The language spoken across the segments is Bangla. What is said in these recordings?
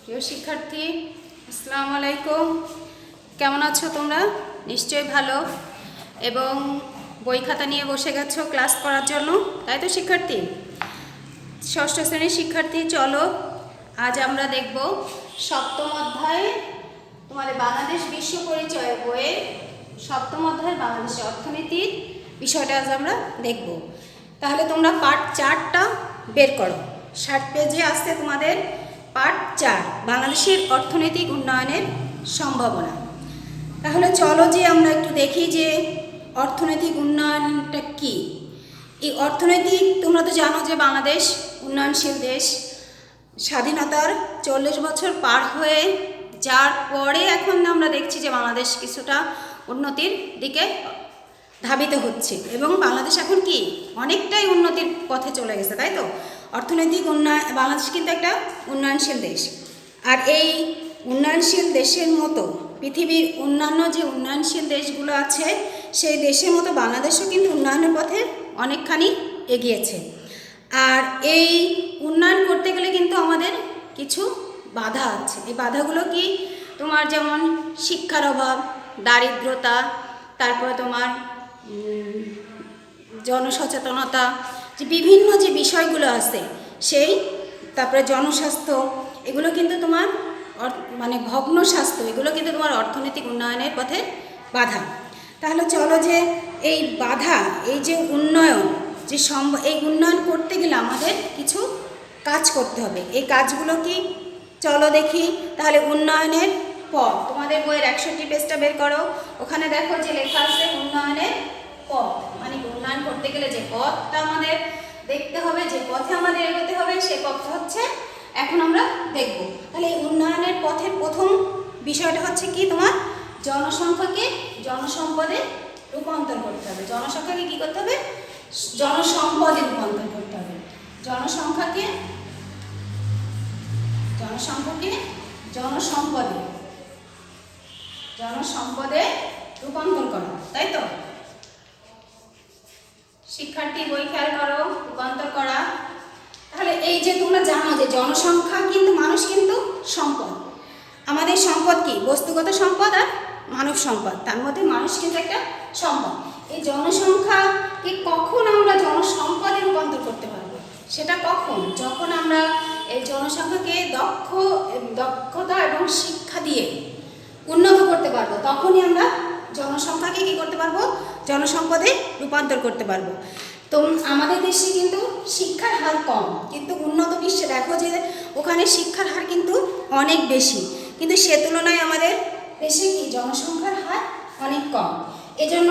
প্রিয় শিক্ষার্থী, আসসালামু আলাইকুম। কেমন আছো তোমরা? নিশ্চয়ই ভালো এবং বই খাতা নিয়ে বসে গেছো ক্লাস করার জন্য, তাই তো শিক্ষার্থী? ষষ্ঠ শ্রেণীর শিক্ষার্থী, চলো আজ আমরা দেখব সপ্তম অধ্যায়ে তোমাদের বাংলাদেশ বিশ্ব পরিচয় বইয়ের সপ্তম অধ্যায়ের বাংলাদেশের অর্থনীতির বিষয়টা আজ আমরা দেখব। তাহলে তোমরা পার্ট 4টা বের করো। 60 পেজে আসছে তোমাদের পার্ট 4, বাংলাদেশের অর্থনৈতিক উন্নয়নের সম্ভাবনা। তাহলে চলো যে আমরা একটু দেখি যে অর্থনৈতিক উন্নয়নটা কি। এই অর্থনৈতিক, তোমরা তো জানো যে বাংলাদেশ উন্নয়নশীল দেশ। স্বাধীনতার 40 বছর পার হয়ে যার পরে এখন আমরা দেখছি যে বাংলাদেশ কিছুটা উন্নতির দিকে ধাবিত হচ্ছে এবং বাংলাদেশ এখন কি অনেকটাই উন্নতির পথে চলে গেছে, তাই তো? অর্থনৈতিক উন্নয়ন, বাংলাদেশ কিন্তু একটা উন্নয়নশীল দেশ। আর এই উন্নয়নশীল দেশের মতো পৃথিবীর অন্যান্য যে উন্নয়নশীল দেশগুলো আছে সেই দেশের মতো বাংলাদেশও কিন্তু উন্নয়নের পথে অনেকখানি এগিয়েছে। আর এই উন্নয়ন করতে গেলে কিন্তু আমাদের কিছু বাধা আছে। এই বাধাগুলো কি? তোমার যেমন শিক্ষার অভাব, দারিদ্রতা, তারপরে তোমার জনসচেতনতা, যে বিভিন্ন যে বিষয়গুলো আছে সেই, তারপরে জনস্বাস্থ্য, এগুলো কিন্তু তোমার মানে ভগ্ন স্বাস্থ্য, এগুলো কিন্তু তোমার অর্থনৈতিক উন্নয়নের পথে বাধা। তাহলে চলো যে এই বাধা, এই যে উন্নয়ন, যে এই উন্নয়ন করতে গেলে আমাদের কিছু কাজ করতে হবে। এই কাজগুলো কি চলো দেখি। তাহলে উন্নয়নের পথ, তোমাদের বইয়ের 61 পেজটা বের করো। ওখানে দেখো যে লেখা আছে উন্নয়নের পথ, মানে উন্নয়ন করতে গেলে যে পথটা আমাদের দেখতে হবে, যে পথে আমাদের এগোতে হবে, সেই পথটা হচ্ছে এখন আমরা দেখব। তাহলে এই উন্নয়নের পথের প্রথম বিষয়টা হচ্ছে কি? তোমার জনসংখ্যাকে জনসম্পদে রূপান্তর করতে হবে। জনসংখ্যাকে কি করতে হবে? জনসম্পদে রূপান্তর করতে হবে। জনসম্পদে জনসম্পদে রূপান্তর করা, তাই তো? শিক্ষার্থী বই খেয়াল করো, রূপান্তর করা। তাহলে এই যে তোমরা জানো যে জনসংখ্যা কিন্তু মানুষ কিন্তু সম্পদ। আমাদের সম্পদ কি? বস্তুগত সম্পদ আর মানব সম্পদ। তার মধ্যে মানুষ কিন্তু একটা সম্পদ। এই জনসংখ্যাকে কখন আমরা জনসম্পদে রূপান্তর করতে পারবো? সেটা কখন? যখন আমরা এই জনসংখ্যাকে দক্ষতা এবং শিক্ষা দিয়ে উন্নত করতে পারবো, তখনই আমরা জনসংখ্যাকে কি করতে পারবো? জনসম্পদে রূপান্তর করতে পারবো। তো আমাদের দেশে কিন্তু শিক্ষার হার কম, কিন্তু উন্নত বিশ্বে দেখো যে ওখানে শিক্ষার হার কিন্তু অনেক বেশি, কিন্তু সে তুলনায় আমাদের দেশে কি জনসংখ্যার হার অনেক কম। এজন্য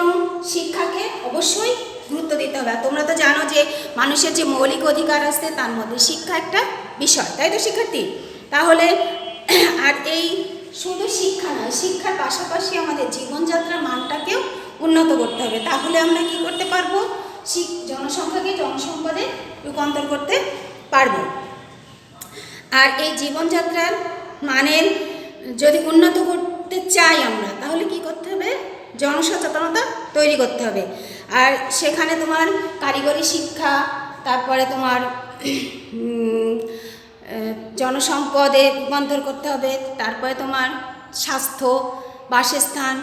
শিক্ষাকে অবশ্যই গুরুত্ব দিতে হবে। তোমরা তো জানো যে মানুষের যে মৌলিক অধিকার আছে তার মধ্যে শিক্ষা একটা বিষয়, তাই তো শিক্ষার্থী? তাহলে আর এই শুধু শিক্ষা নয়, শিক্ষার পাশাপাশি আমাদের জীবনযাত্রার মানটাকেও উন্নত করতে হবে। তাহলে আমরা কি করতে পারবো? জনসংখ্যাকে জনসম্পদে রূপান্তর করতে পারবো। আর এই জীবনযাত্রার মানের যদি উন্নত করতে চাই আমরা, তাহলে কি করতে হবে? জনসচেতনতা তৈরি করতে হবে। আর সেখানে তোমার কারিগরি শিক্ষা, তারপরে তোমার জনসম্পদে রূপান্তর করতে হবে, তারপরে তোমার স্বাস্থ্য, বাসস্থান,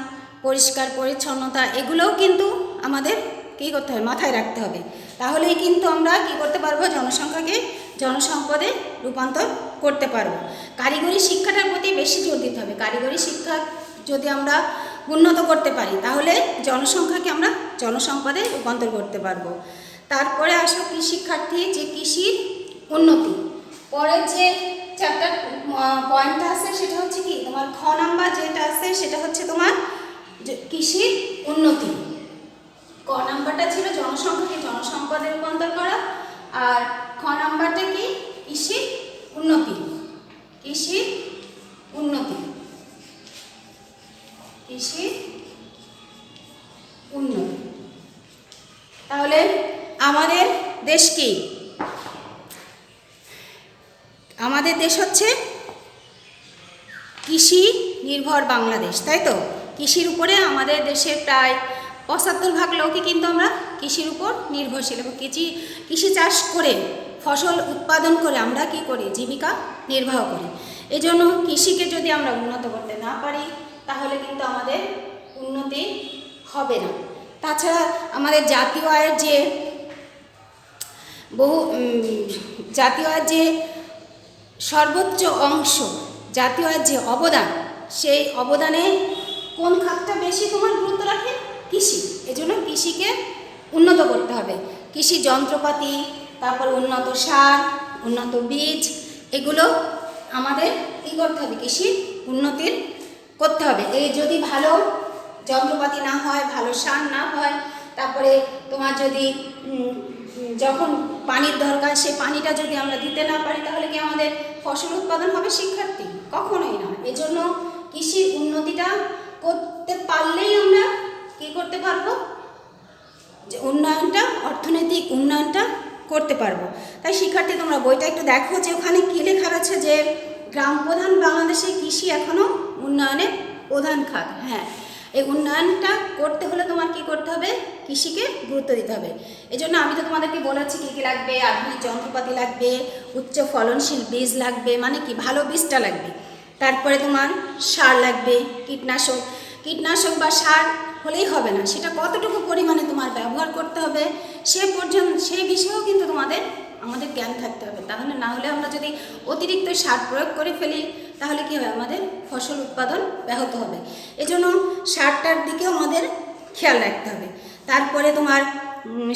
পরিষ্কার পরিচ্ছন্নতা, এগুলোও কিন্তু আমাদের কী করতে হবে? মাথায় রাখতে হবে। তাহলেই কিন্তু আমরা কী করতে পারবো? জনসংখ্যাকে জনসম্পদে রূপান্তর করতে পারবো। কারিগরি শিক্ষাটার প্রতি বেশি জোর দিতে হবে। কারিগরি শিক্ষা যদি আমরা উন্নত করতে পারি, তাহলে জনসংখ্যাকে আমরা জনসম্পদে রূপান্তর করতে পারবো। তারপরে আসো কি শিক্ষার্থী, যে কৃষির উন্নতি। পরের যে চ্যাপ্টার পয়েন্টটা আছে সেটা হচ্ছে কি? তোমার খ নাম্বার যেটা আছে সেটা হচ্ছে তোমার কৃষির উন্নতি। ক নাম্বারটা ছিল জনসংখ্যাকে জনসম্পদে রূপান্তর করা, আর খ নাম্বারটা কি? কৃষির উন্নতি। কৃষির উন্নতি, কৃষির উন্নতি। তাহলে আমাদের দেশ কি? আমাদের দেশ হচ্ছে কৃষি নির্ভর বাংলাদেশ, তাই তো? কৃষির উপরে আমাদের দেশের প্রায় 75% লোকই কিন্তু আমরা কৃষির উপর নির্ভরশীল এবং কৃষি চাষ করে ফসল উৎপাদন করে আমরা কি করি, জীবিকা নির্বাহ করি। এই জন্য কৃষিকে যদি আমরা উন্নত করতে না পারি তাহলে কিন্তু আমাদের উন্নতি হবে না। তাছাড়া আমাদের জাতীয় আয়ের যে সর্বোচ্চ অংশ, জাতীয় আয়ের যে অবদান, সেই অবদানে কোন খাতটা বেশি তোমার গুরুত্ব রাখে? কৃষি। এজন্য কৃষিকে উন্নত করতে হবে। কৃষি যন্ত্রপাতি, তারপর উন্নত সার, উন্নত বীজ, এগুলো আমাদের কী করতে হবে, কৃষি উন্নতির করতে হবে। এই যদি ভালো যন্ত্রপাতি না হয়, ভালো সার না হয়, তারপরে তোমার যদি যখন পানির দরকার সে পানিটা যদি আমরা দিতে না পারি তাহলে কি আমাদের ফসল উৎপাদন হবে শিক্ষার্থী? কখনোই না। এজন্য কৃষির উন্নতিটা করতে পারলেই আমরা কি করতে পারবো, যে উন্নয়নটা, অর্থনৈতিক উন্নয়নটা করতে পারবো। তাই শিক্ষার্থী তোমরা বইটা একটু দেখো যে ওখানে কী লেখা আছে, যে গ্রাম প্রধান বাংলাদেশে কৃষি এখনও উন্নয়নের প্রধান খাত। হ্যাঁ, এই উন্নয়নটা করতে হলে তোমার কি করতে হবে, কৃষিকে গুরুত্ব দিতে হবে। এই জন্য আমি তো তোমাদেরকে বলেছি কী কী লাগবে, আধুনিক যন্ত্রপাতি লাগবে, উচ্চ ফলনশীল বীজ লাগবে, মানে কি ভালো বীজটা লাগবে, তারপরে তোমার সার লাগবে, কীটনাশক বা সার হলেই হবে না, সেটা কতটুকু পরিমাণে তোমার ব্যবহার করতে হবে সেই বিষয়েও কিন্তু আমাদের জ্ঞান থাকতে হবে। তাহলে না হলে আমরা যদি অতিরিক্ত সার প্রয়োগ করে ফেলি তাহলে কী হবে, আমাদের ফসল উৎপাদন ব্যাহত হবে। এজন্য সারটার দিকেও আমাদের খেয়াল রাখতে হবে। তারপরে তোমার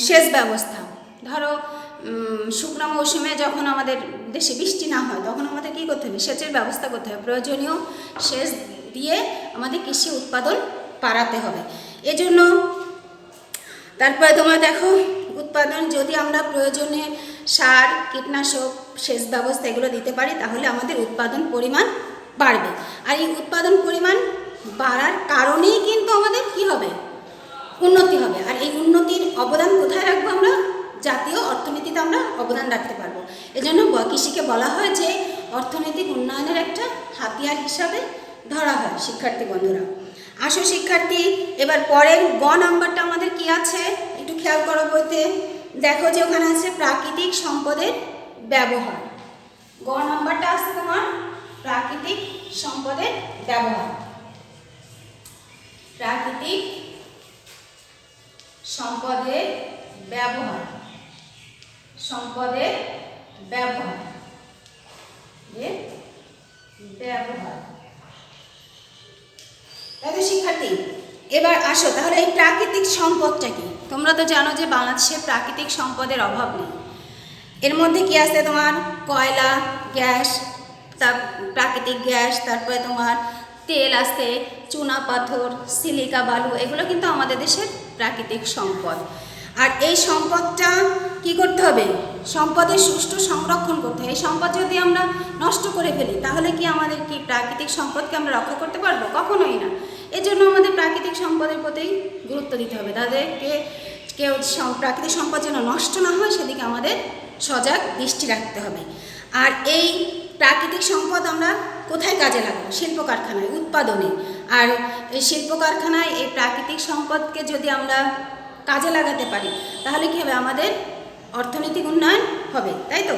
সেচ ব্যবস্থা, ধরো শুকনো মৌসুমে যখন আমাদের দেশে বৃষ্টি না হয় তখন আমাদের কী করতে হবে, সেচের ব্যবস্থা করতে হবে, প্রয়োজনীয় সেচ দিয়ে আমাদের কৃষি উৎপাদন বাড়াতে হবে। এজন্য তারপরে তোমার দেখো, উৎপাদন যদি আমরা প্রয়োজনে সার, কীটনাশক, সেচ ব্যবস্থা এগুলো দিতে পারি তাহলে আমাদের উৎপাদন পরিমাণ বাড়বে। আর এই উৎপাদন পরিমাণ বাড়ার কারণেই কিন্তু আমাদের কি হবে, উন্নতি হবে। আর এই উন্নতির অবদান কোথায় রাখবো আমরা, জাতীয় অর্থনীতিতে আমরা অবদান রাখতে পারবো। এজন্য কৃষিকে বলা হয় যে অর্থনৈতিক উন্নয়নের একটা হাতিয়ার হিসাবে ধরা হয়। শিক্ষার্থী বন্ধুরা আসো শিক্ষার্থী, এবার পরের গ নাম্বারটা আমাদের কি আছে একটু খেয়াল করো বইতে। দেখো যে ওখানে আছে প্রাকৃতিক সম্পদের ব্যবহার। গ নাম্বারটা আছে তোমার প্রাকৃতিক সম্পদের ব্যবহার। প্রাকৃতিক সম্পদের ব্যবহার, সম্পদের ব্যবহার, ব্যবহার। তাহলে শিক্ষার্থী এবার আসো, তাহলে এই প্রাকৃতিক সম্পদটা কি? তোমরা তো জানো যে বাংলাদেশে প্রাকৃতিক সম্পদের অভাব নেই। এর মধ্যে কি আছে তোমার কয়লা, গ্যাস, প্রাকৃতিক গ্যাস, তারপরে তোমার তেল আছে, চুনা পাথর, সিলিকা বালু, এগুলো কিন্তু আমাদের দেশের প্রাকৃতিক সম্পদ। আর এই সম্পদটা কি করতে হবে, সম্পদের সুষ্ঠু সংরক্ষণ করতে হবে। এই সম্পদ যদি আমরা নষ্ট করে ফেলি তাহলে কি আমাদের কি প্রাকৃতিক সম্পদকে আমরা রক্ষা করতে পারবো? কখনোই না। এজন্য আমাদের প্রাকৃতিক সম্পদের প্রতি গুরুত্ব দিতে হবে। তাদেরকে প্রাকৃতিক সম্পদ যেন নষ্ট না হয় সেদিকে আমাদের সজাগ দৃষ্টি রাখতে হবে। আর এই প্রাকৃতিক সম্পদ আমরা কোথায় কাজে লাগাবো? শিল্প কারখানায়, উৎপাদনে। আর এই শিল্প কারখানায় এই প্রাকৃতিক সম্পদকে যদি আমরা কাজে লাগাতে পারি তাহলে কী হবে, আমাদের অর্থনৈতিক উন্নয়ন হবে, তাই তো?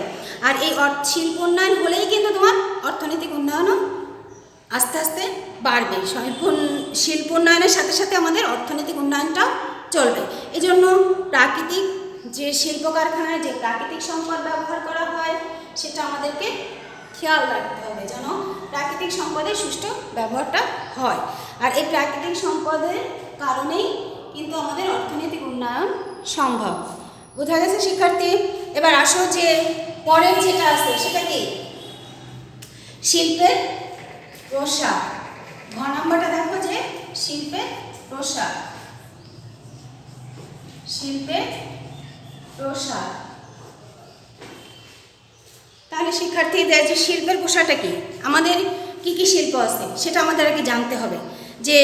আর এই শিল্প উন্নয়ন হলেই কিন্তু তোমার অর্থনৈতিক উন্নয়নও আস্তে আস্তে বাড়বে। শিল্প উন্নয়নের সাথে সাথে আমাদের অর্থনৈতিক উন্নয়নটাও চলবে। এই জন্য প্রাকৃতিক যে শিল্প কারখানায় যে প্রাকৃতিক সম্পদ ব্যবহার করা হয় সেটা আমাদেরকে খেয়াল রাখতে হবে যেন প্রাকৃতিক সম্পদের সুষ্ঠু ব্যবহারটা হয়। আর এই প্রাকৃতিক সম্পদের কারণেই কিন্তু আমাদের অর্থনৈতিক উন্নয়ন সম্ভব। বোঝা গেছে শিক্ষার্থী? এবার আসো যে পরের যেটা আছে সেটা কি, শিল্পের প্রসার। ঘ নাম্বারটা দেখো যে শিল্পের প্রসার, শিল্পের প্রসার। তাহলে শিক্ষার্থীদের যে শিল্পের প্রসারটা কি, আমাদের কি কি শিল্প আছে সেটা আমাদের আগে জানতে হবে। যে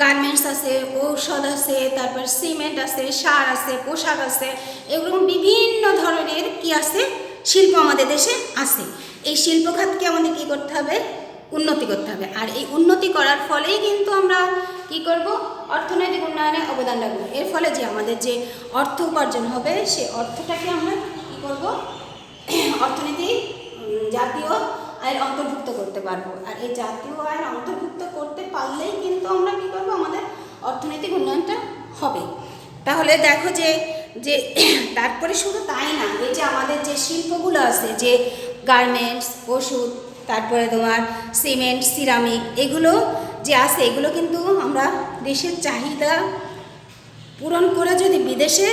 গার্মেন্টস আছে, ঔষধ আছে, তারপর সিমেন্ট আছে, সার আছে, পোশাক আছে, এগুলো বিভিন্ন ধরনের কি আছে শিল্প আমাদের দেশে আছে। এই শিল্প খাতকে আমাদের কি করতে হবে, উন্নতি করতে হবে। আর এই উন্নতি করার ফলেই কিন্তু আমরা কি করব, অর্থনৈতিক উন্নয়নে অবদান রাখবো। এর ফলে যে আমাদের যে অর্থ উপার্জন হবে সেই অর্থটাকে আমরা কি করব, অর্থনীতি জাতীয় আয়ের অন্তর্ভুক্ত করতে পারবো। আর এই জাতীয় আয়ের অন্তর্ভুক্ত করতে পারলেই কিন্তু আমরা কী করবো, আমাদের অর্থনৈতিক উন্নয়নটা হবে। তাহলে দেখো যে যে তারপরে শুধু তাই না, এই যে আমাদের যে শিল্পগুলো আছে, যে গার্মেন্টস, ওষুধ, তারপরে তোমার সিমেন্ট, সিরামিক, এগুলো যে আছে, এগুলো কিন্তু আমরা দেশের চাহিদা পূরণ করে যদি বিদেশে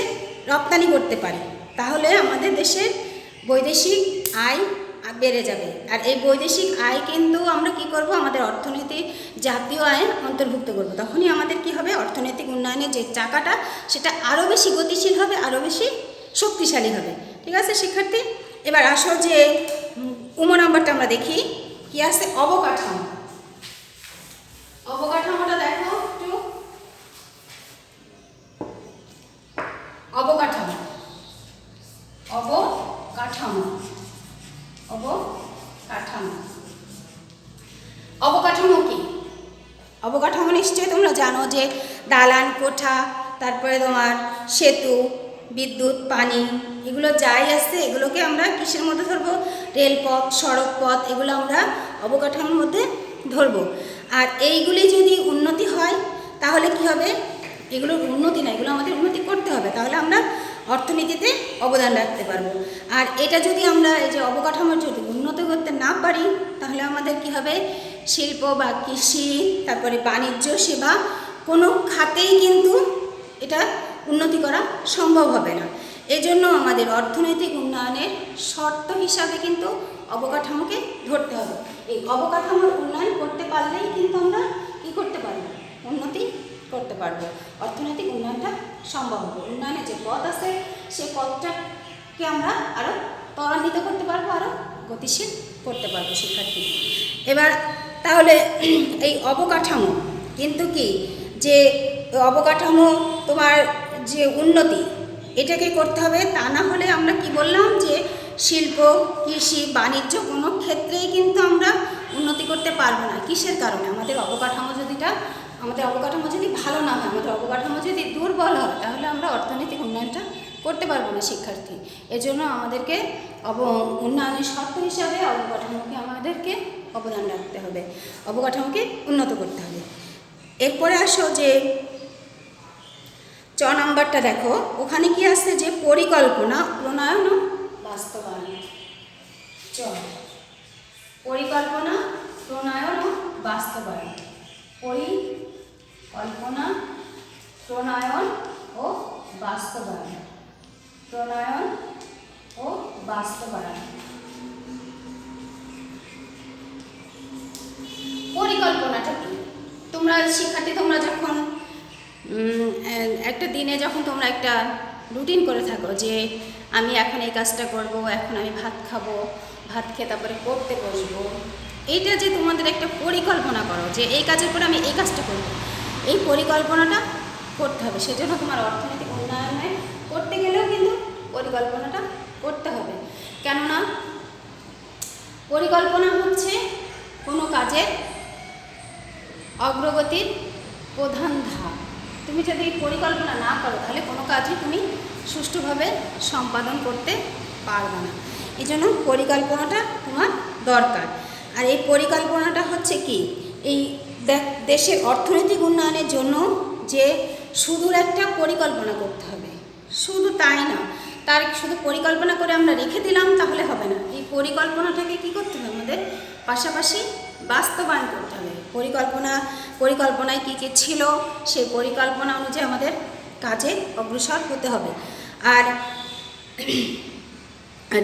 রপ্তানি করতে পারি, তাহলে আমাদের দেশের বৈদেশিক আয় বেড়ে যাবে। আর এই বৈদেশিক আয় কিন্তু আমরা কি করব, আমাদের অর্থনীতি জাতীয় আয়ে অন্তর্ভুক্ত করব। তখনই আমাদের কি হবে, অর্থনৈতিক উন্নয়নের যে চাকাটা সেটা আরও বেশি গতিশীল হবে, আরও বেশি শক্তিশালী হবে। ঠিক আছে শিক্ষার্থী, এবার আসো যে নাম্বারটা আমরা দেখি কি আছে, অবকাঠামো। অবকাঠামোটা দেখো একটু, অবকাঠামো, অবকাঠামো, অবকাঠামো, অবকাঠামো কি? অবকাঠামো নিশ্চয়ই তোমরা জানো যে দালান কোঠা, তারপরে তোমার সেতু, বিদ্যুৎ, পানি, এগুলো যাই আছে এগুলোকে আমরা কিসের মধ্যে ধরবো, রেলপথ, সড়ক পথ, এগুলো আমরা অবকাঠামোর মধ্যে ধরবো। আর এইগুলি যদি উন্নতি হয় তাহলে কি হবে, এগুলোর উন্নতি না, এগুলো আমাদের উন্নতি করতে হবে, তাহলে আমরা অর্থনীতিতে অবদান রাখতে পারবো। আর এটা যদি আমরা এই যে অবকাঠামো যদি উন্নত করতে না পারি, তাহলে আমাদের কি হবে, শিল্প বা কৃষি, তারপরে বাণিজ্য, সেবা, কোনো খাতেই কিন্তু এটা উন্নতি করা সম্ভব হবে না। এই জন্য আমাদের অর্থনৈতিক উন্নয়নের শর্ত হিসাবে কিন্তু অবকাঠামোকে ধরতে হবে। এই অবকাঠামোর উন্নয়ন করতে পারলেই কিন্তু আমরা কী করতে পারবো, উন্নতি করতে পারবো, অর্থনৈতিক উন্নয়নটা সম্ভব হবে। উন্নয়নের যে পথ আছে সেই পথটাকে আমরা আরও ত্বরান্বিত করতে পারবো, আরও গতিশীল করতে পারবো শিক্ষার্থী। এবার তাহলে এই অবকাঠামো কিন্তু কি, যে অবকাঠামো তোমার যে উন্নতি এটাকে করতে হবে, তা না হলে আমরা কি বললাম যে শিল্প, কৃষি, বাণিজ্য কোনো ক্ষেত্রেই কিন্তু আমরা উন্নতি করতে পারবো না। কিসের কারণে, আমাদের অবকাঠামো যদি ভালো না হয়, আমাদের অবকাঠামো যদি দুর্বল হয়, তাহলে আমরা অর্থনৈতিক উন্নয়নটা করতে পারবো না শিক্ষার্থী। এজন্য আমাদেরকে উন্নয়নের শর্ত হিসাবে আমাদেরকে অবদান রাখতে হবে, অবকাঠামোকে উন্নত করতে হবে। এরপরে আসো যে নাম্বারটা দেখো, ওখানে কি আছে যে পরিকল্পনা, প্রণয়ন ও বাস্তবায়ন। পরিকল্পনা, প্রণয়ন ও বাস্তবায়ন, পরিকল্পনা, প্রণয়ন ও বাস্তবায়ন, প্রণয়ন ও বাস্তবায়ন। পরিকল্পনাটা কি? তোমরা শিক্ষার্থী, তোমরা যখন একটা দিনে যখন তোমরা একটা রুটিন করে থাকো যে আমি এখন এই কাজটা করব, এখন আমি ভাত খাবো, ভাত খেয়ে তারপরে পড়তে বসবো, এইটা যে তোমাদের একটা পরিকল্পনা করো যে এই কাজের পরে আমি এই কাজটা করব, এই পরিকল্পনাটা করতে হবে। সেজন্য তোমার অর্থনৈতিক উন্নয়নে করতে গেলেও কিন্তু পরিকল্পনাটা করতে হবে। কেননা পরিকল্পনা হচ্ছে কোনো কাজের অগ্রগতির প্রধান ধাপ। তুমি যদি পরিকল্পনা না করো, তাহলে কোনো কাজই তুমি সুষ্ঠুভাবে সম্পাদন করতে পারবে না। এই জন্য পরিকল্পনাটা তোমার দরকার। আর এই পরিকল্পনাটা হচ্ছে কি, এই দেশের অর্থনৈতিক উন্নয়নের জন্য যে শুধু একটা পরিকল্পনা করতে হবে, শুধু তাই না, তার শুধু পরিকল্পনা করে আমরা রেখে দিলাম তাহলে হবে না। এই পরিকল্পনাটাকে কি করতে হবে, আমাদের পাশাপাশি বাস্তবায়ন করতে হবে। পরিকল্পনায় কী কী ছিল, সেই পরিকল্পনা অনুযায়ী আমাদের কাজে অগ্রসর হতে হবে। আর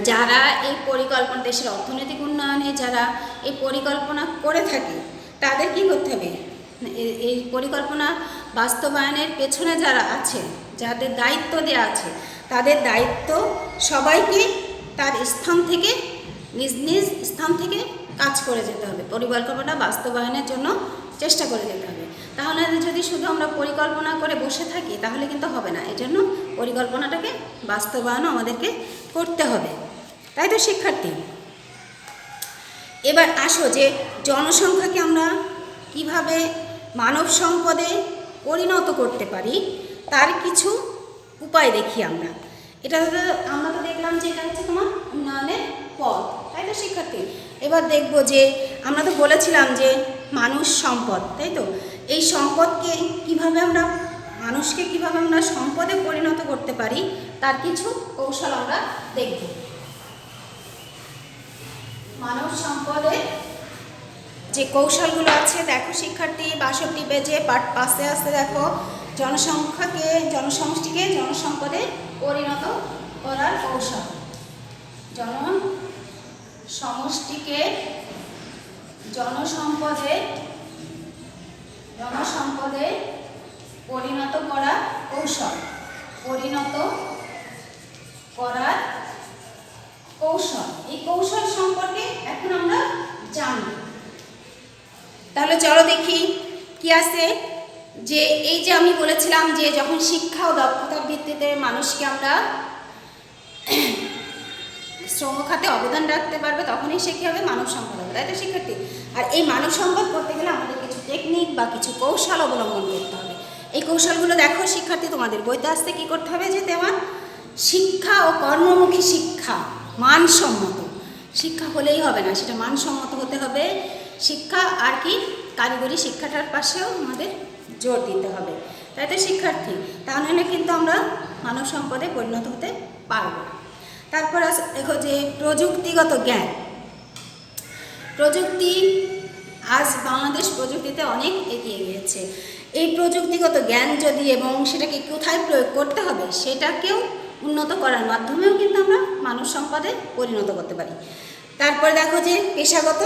যারা এই পরিকল্পনা, দেশের অর্থনৈতিক উন্নয়নে যারা এই পরিকল্পনা করে থাকে, তাদের কি করতে হবে, এই পরিকল্পনা বাস্তবায়নের পেছনে যারা আছে, যাদের দায়িত্ব দেওয়া আছে, তাদের দায়িত্ব সবাইকে তার স্থান থেকে, নিজ নিজ স্থান থেকে কাজ করে যেতে হবে, পরিকল্পনা বাস্তবায়নের জন্য চেষ্টা করে যেতে হবে। তাহলে যদি শুধু আমরা পরিকল্পনা করে বসে থাকি তাহলে কিন্তু হবে না। এই জন্য পরিকল্পনাটাকে বাস্তবায়নও আমাদেরকে করতে হবে, তাই তো শিক্ষার্থী? এবার আসো যে জনসংখ্যাকে আমরা কিভাবে মানব সম্পদে পরিণত করতে পারি, তার কিছু উপায় দেখি আমরা। আমরা তো দেখলাম যে এটা হচ্ছে তোমার উন্নয়নের পদ, তাই তো শিক্ষার্থী? এবার দেখব যে আমরা তো বলেছিলাম যে মানুষ সম্পদ, তাই তো? এই সম্পদকে কিভাবে আমরা মানুষকে কিভাবে আমরা সম্পদে পরিণত করতে পারি তার কিছু কৌশল আমরা দেখব। মানব সম্পদের যে কৌশলগুলো আছে দেখো শিক্ষার্থী, 62 পেজে পার্ট 5-এ আসতে দেখো জনসমষ্টিকে জনসম্পদে পরিণত করার কৌশল। জনসমষ্টিকে জনসম্পদে পরিণত করার কৌশল। এই কৌশল সম্পর্কে এখন আমরা জানব। তাহলে চলো দেখি কি আছে। যে এই যে আমি বলেছিলাম যে যখন শিক্ষা ও দক্ষতার ভিত্তিতে মানুষকে আমরা শ্রম খাতে অবদান রাখতে পারবে, তখনই সে কী হবে? মানব সম্পদ হবে, তাই তো শিক্ষার্থী? আর এই মানব সম্পদ করতে গেলে আমাদের কিছু টেকনিক বা কিছু কৌশল অবলম্বন করতে হবে। এই কৌশলগুলো দেখো শিক্ষার্থী, তোমাদের বইতে আসতে কী করতে হবে? যে তেমন শিক্ষা ও কর্মমুখী শিক্ষা, মানসম্মত শিক্ষা হলেই হবে না, সেটা মানসম্মত হতে হবে। শিক্ষা আর কি কারিগরি শিক্ষাটার পাশেও আমাদের জোর দিতে হবে, তাই তো শিক্ষার্থী? তাহলে কিন্তু আমরা মানব সম্পদে পরিণত হতে পারব। তারপর দেখো যে প্রযুক্তিগত জ্ঞান। প্রযুক্তি, আজ বাংলাদেশ প্রযুক্তিতে অনেক এগিয়ে গিয়েছে। এই প্রযুক্তিগত জ্ঞান যদি এবং সেটাকে কোথায় প্রয়োগ করতে হবে সেটাকেও উন্নত করার মাধ্যমেও কিন্তু আমরা মানব সম্পদে পরিণত করতে পারি। তারপরে দেখো যে পেশাগত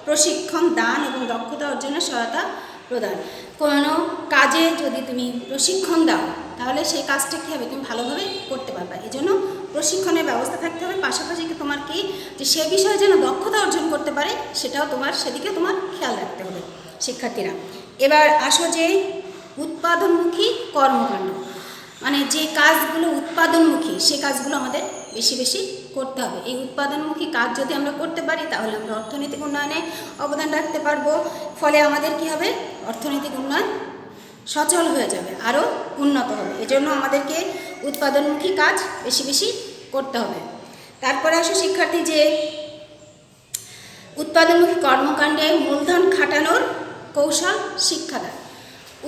প্রশিক্ষণ দান এবং দক্ষতা অর্জনের সহায়তা প্রদান। কোনো কাজে যদি তুমি প্রশিক্ষণ দাও তাহলে সেই কাজটা কী হবে? তুমি ভালোভাবে করতে পারবে। এই জন্য প্রশিক্ষণের ব্যবস্থা থাকতে হবে। পাশাপাশি তোমার কি যে সে বিষয়ে যেন দক্ষতা অর্জন করতে পারে সেটাও তোমার, সেদিকে তোমার খেয়াল রাখতে হবে শিক্ষার্থীরা। এবার আসো যে উৎপাদনমুখী কর্মকাণ্ড, মানে যে কাজগুলো উৎপাদনমুখী সে কাজগুলো আমাদের বেশি বেশি করতে হবে। এই উৎপাদনমুখী কাজ যদি আমরা করতে পারি তাহলে আমরা অর্থনৈতিক উন্নয়নে অবদান রাখতে পারবো। ফলে আমাদের কি হবে? অর্থনৈতিক উন্নয়ন সচল হয়ে যাবে, আরও উন্নত হবে। এজন্য আমাদেরকে উৎপাদনমুখী কাজ বেশি বেশি করতে হবে। তারপরে আসো শিক্ষার্থী যে উৎপাদনমুখী কর্মকাণ্ডে মূলধন খাটানোর কৌশল শিক্ষা দেয়।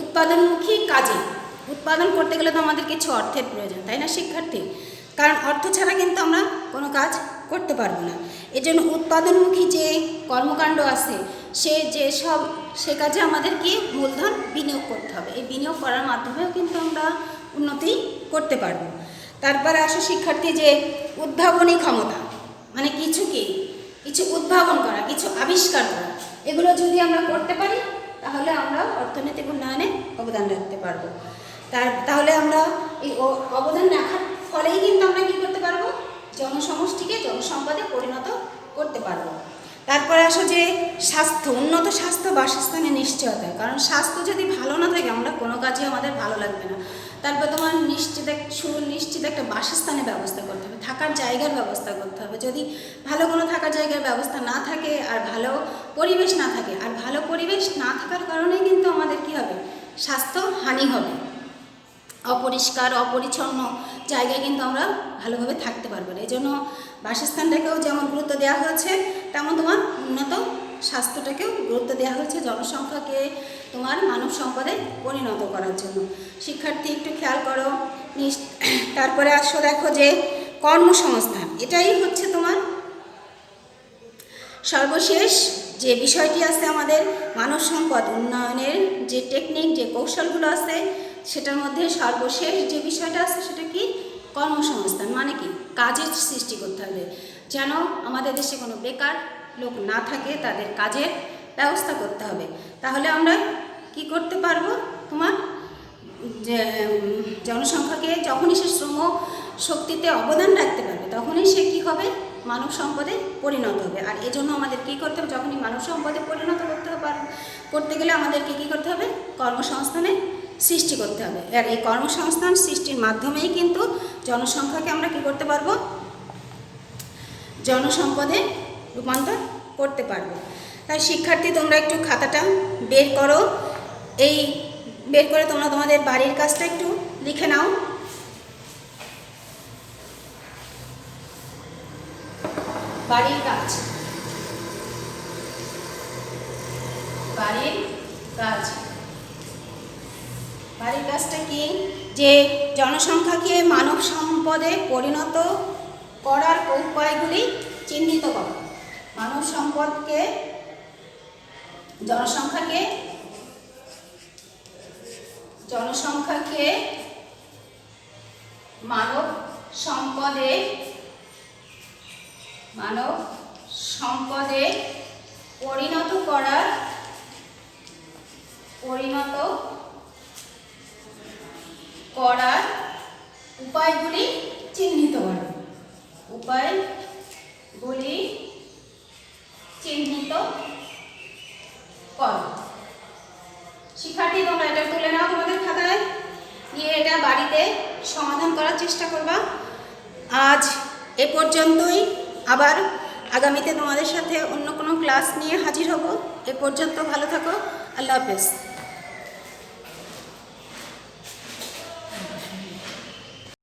উৎপাদনমুখী কাজে উৎপাদন করতে গেলে তো আমাদের কিছু অর্থের প্রয়োজন, তাই না শিক্ষার্থী? কারণ অর্থ ছাড়া কিন্তু আমরা কোনো কাজ করতে পারবো না। এজন্য উৎপাদনমুখী যে কর্মকাণ্ড আছে সে কাজে আমাদের কি মূলধন বিনিয়োগ করতে হবে। এই বিনিয়োগ করার মাধ্যমেও কিন্তু আমরা উন্নতি করতে পারবো। তারপরে আসো শিক্ষার্থী যে উদ্ভাবনী ক্ষমতা, মানে কিছু উদ্ভাবন করা, কিছু আবিষ্কার করা, এগুলো যদি আমরা করতে পারি তাহলে আমরা অর্থনৈতিক উন্নয়নে অবদান রাখতে পারবো। তাহলে আমরা এই অবদান রাখার ফলেই কিন্তু আমরা কী করতে পারবো? জনসমষ্টিকে জনসম্পদে পরিণত করতে পারবো। তারপরে আসো যে স্বাস্থ্য, উন্নত স্বাস্থ্য বাসস্থানের নিশ্চয়তা। কারণ স্বাস্থ্য যদি ভালো না থাকে আমরা কোনো কাজে আমাদের ভালো লাগবে না। তারপর তোমার নিশ্চিত একটা বাসস্থানের ব্যবস্থা করতে হবে, থাকার জায়গার ব্যবস্থা করতে হবে। যদি ভালো কোনো থাকার জায়গার ব্যবস্থা না থাকে আর ভালো পরিবেশ না থাকে, আর ভালো পরিবেশ না থাকার কারণে কিন্তু আমাদের কী হবে? স্বাস্থ্য হানি হবে। অপরিষ্কার অপরিচ্ছন্ন জায়গায় কিন্তু আমরা ভালোভাবে থাকতে পারবো না। এই জন্য বাসস্থানটাকেও যেমন গুরুত্ব দেওয়া হয়েছে তেমন তোমার উন্নত স্বাস্থ্যটাকেও গুরুত্ব দেওয়া হয়েছে জনসংখ্যাকে তোমার মানব সম্পদে পরিণত করার জন্য। শিক্ষার্থী একটু খেয়াল করো। তারপরে আসো দেখো যে কর্মসংস্থান, এটাই হচ্ছে তোমার সর্বশেষ যে বিষয়টি আছে আমাদের মানব সম্পদ উন্নয়নের যে টেকনিক, যে কৌশলগুলো আছে সেটার মধ্যে সর্বশেষ যে বিষয়টা আছে সেটা কি? কর্মসংস্থান। মানে কি? কাজের সৃষ্টি করতে হবে, যেন আমাদের দেশে কোনো বেকার লোক না থাকে, তাদের কাজের ব্যবস্থা করতে হবে। তাহলে আমরা কি করতে পারবো? তোমার যে জনসংখ্যাকে যখনই সে শ্রম শক্তিতে অবদান রাখতে পারবে তখনই সে কী হবে? মানব সম্পদে পরিণত হবে। আর এজন্য আমাদের কী করতে হবে? যখনই মানব সম্পদে পরিণত করতে গেলে আমাদেরকে কী করতে হবে? কর্মসংস্থানের সৃষ্টি করতে হবে। আর এই কর্মসংস্থান সৃষ্টির মাধ্যমেই কিন্তু জনসংখ্যাকে আমরা কী করতে পারবো? জনসম্পদে রূপান্তর করতে পারবো। তাই শিক্ষার্থী তোমরা একটু খাতাটা বের করো, এই বের করে তোমরা তোমাদের বাড়ির কাজটা একটু লিখে নাও। বাড়ির কাজ, বাড়ির কাজ। বাড়ির কাজটা কি? যে জনসংখ্যাকে মানব সম্পদে পরিণত করার উপায়গুলি চিহ্নিত করা। মানব সম্পদকে, জনসংখ্যাকে মানব সম্পদে পরিণত করার উপায়গুলি চিহ্নিত করা। উপায়গুলি চিহ্নিত করো। শিক্ষার্থী, তোমরা এটা তুলে নাও তোমাদের খাতায়, নিয়ে এটা বাড়িতে সমাধান করার চেষ্টা করবা। আজ এ পর্যন্তই। আবার আগামীতে তোমাদের সাথে অন্য কোনো ক্লাস নিয়ে হাজির হব। এ পর্যন্ত ভালো থাকো। আল্লাহ হাফেজ।